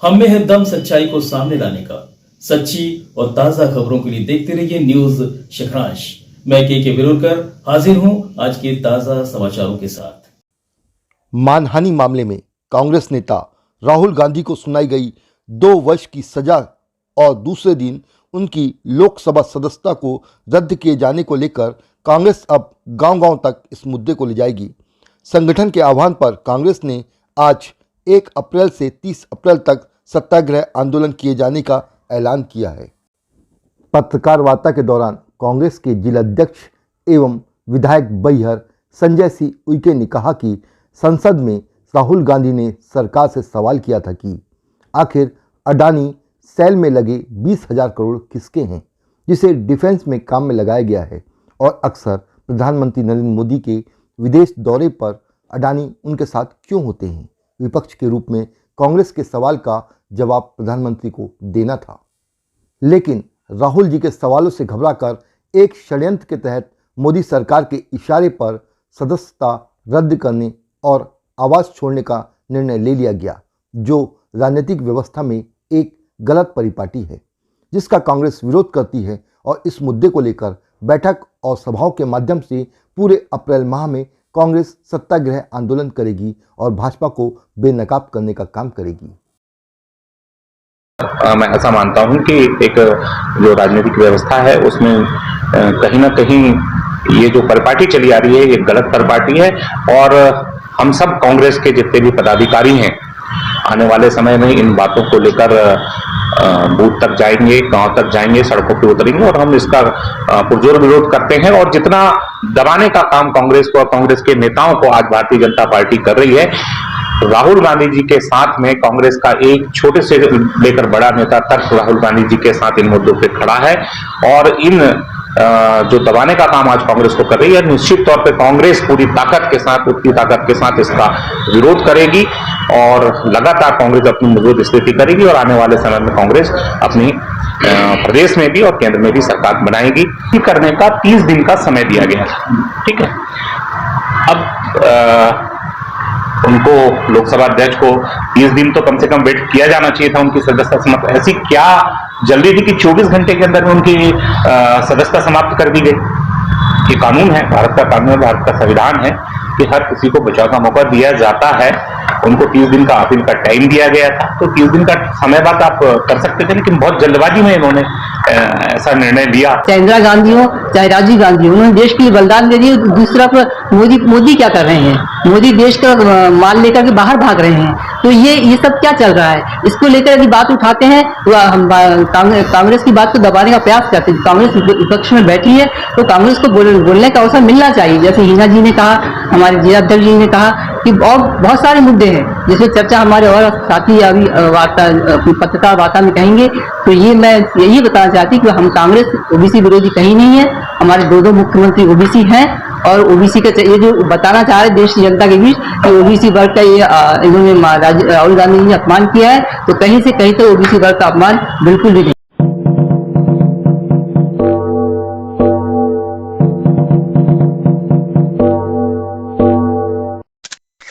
हम में है दम सच्चाई को सामने लाने का। सच्ची और ताजा खबरों के लिए देखते रहिए न्यूज शिखरांश। मैं के विरोधकर हाजिर हूं आज के ताजा समाचारों के साथ। मानहानि मामले में कांग्रेस नेता राहुल गांधी को सुनाई गई 2 वर्ष की सजा और दूसरे दिन उनकी लोकसभा सदस्यता को रद्द किए जाने को लेकर कांग्रेस अब गांव-गांव तक इस मुद्दे को ले जाएगी। संगठन के आह्वान पर कांग्रेस ने आज 1 अप्रैल से 30 अप्रैल तक सत्याग्रह आंदोलन किए जाने का ऐलान किया है। पत्रकार वार्ता के दौरान कांग्रेस के जिलाध्यक्ष एवं विधायक बैहर संजय सिंह उइके ने कहा कि संसद में राहुल गांधी ने सरकार से सवाल किया था कि आखिर अडानी सेल में लगे 20,000 करोड़ किसके हैं, जिसे डिफेंस में काम में लगाया गया है, और अक्सर प्रधानमंत्री नरेंद्र मोदी के विदेश दौरे पर अडानी उनके साथ क्यों होते हैं। विपक्ष के रूप में कांग्रेस के सवाल का जवाब प्रधानमंत्री को देना था, लेकिन राहुल जी के सवालों से घबराकर एक षड्यंत्र के तहत मोदी सरकार के इशारे पर सदस्यता रद्द करने और आवाज छोड़ने का निर्णय ले लिया गया, जो राजनीतिक व्यवस्था में एक गलत परिपाटी है, जिसका कांग्रेस विरोध करती है और इस मुद्दे को लेकर बैठक और सभाओं के माध्यम से पूरे अप्रैल माह में कांग्रेस सत्याग्रह आंदोलन करेगी और भाजपा को बेनकाब करने का काम करेगी। मैं ऐसा मानता हूं कि एक जो राजनीतिक व्यवस्था है उसमें कहीं ना कहीं ये जो परिपाटी चली आ रही है ये गलत परिपाटी है, और हम सब कांग्रेस के जितने भी पदाधिकारी हैं आने वाले समय में इन बातों को लेकर बूथ तक जाएंगे, गांव तक जाएंगे, सड़कों पे उतरेंगे और हम इसका पुरजोर विरोध करते हैं। और जितना दबाने का काम कांग्रेस को और कांग्रेस के नेताओं को आज भारतीय जनता पार्टी कर रही है, राहुल गांधी जी के साथ में कांग्रेस का एक छोटे से लेकर बड़ा नेता तक राहुल गांधी जी के साथ इन मुद्दों पे खड़ा है, और इन जो दबाने का काम आज कांग्रेस को कर रही है, निश्चित तौर पे कांग्रेस पूरी ताकत के साथ, उतनी ताकत के साथ इसका विरोध करेगी और लगातार कांग्रेस अपनी मजबूत स्थिति करेगी, और आने वाले समय में कांग्रेस अपनी प्रदेश में भी और केंद्र में भी सरकार बनाएगी। करने का 30 दिन का समय दिया गया था, ठीक है। अब उनको लोकसभा अध्यक्ष को 30 दिन तो कम से कम वेट किया जाना चाहिए था उनकी सदस्यता समाप्त। ऐसी क्या जल्दी थी कि 24 घंटे के अंदर में उनकी सदस्यता समाप्त कर दी गई। ये कानून है, भारत का कानून है, भारत का संविधान है कि हर किसी को बचाव का मौका दिया जाता है। उनको 30 दिन का अपील का टाइम दिया गया था, तो 30 दिन का समय बाद आप कर सकते थे, लेकिन बहुत जल्दबाजी में इन्होंने ऐसा निर्णय लिया। चाहे इंदिरा गांधी हो चाहे राजीव गांधी हो, उन्होंने देश के लिए बलिदान दे दिया। दूसरा मोदी क्या कर रहे हैं? मोदी देश का माल लेकर के बाहर भाग रहे हैं। तो ये सब क्या चल रहा है? इसको लेकर यदि बात उठाते हैं तो हम कांग्रेस की बात को दबाने का प्रयास करते हैं। कांग्रेस विपक्ष में बैठी है तो कांग्रेस को बोलने का अवसर मिलना चाहिए। जैसे हिना जी ने कहा, हमारे जिलाध्यक्ष जी ने कहा कि और बहुत सारे मुद्दे हैं जिसमें चर्चा हमारे और साथी अभी पत्रकार वार्ता में कहेंगे। तो ये मैं यही बताना चाहती कि हम कांग्रेस ओबीसी विरोधी कहीं नहीं है। हमारे 2 मुख्यमंत्री ओबीसी हैं, और ओबीसी का ये जो बताना चाह रहे देश की जनता के बीच कि ओबीसी वर्ग का ये इन्होंने राहुल गांधी ने अपमान किया है, तो कहीं से कहीं तो ओबीसी वर्ग का अपमान बिल्कुल भी नहीं।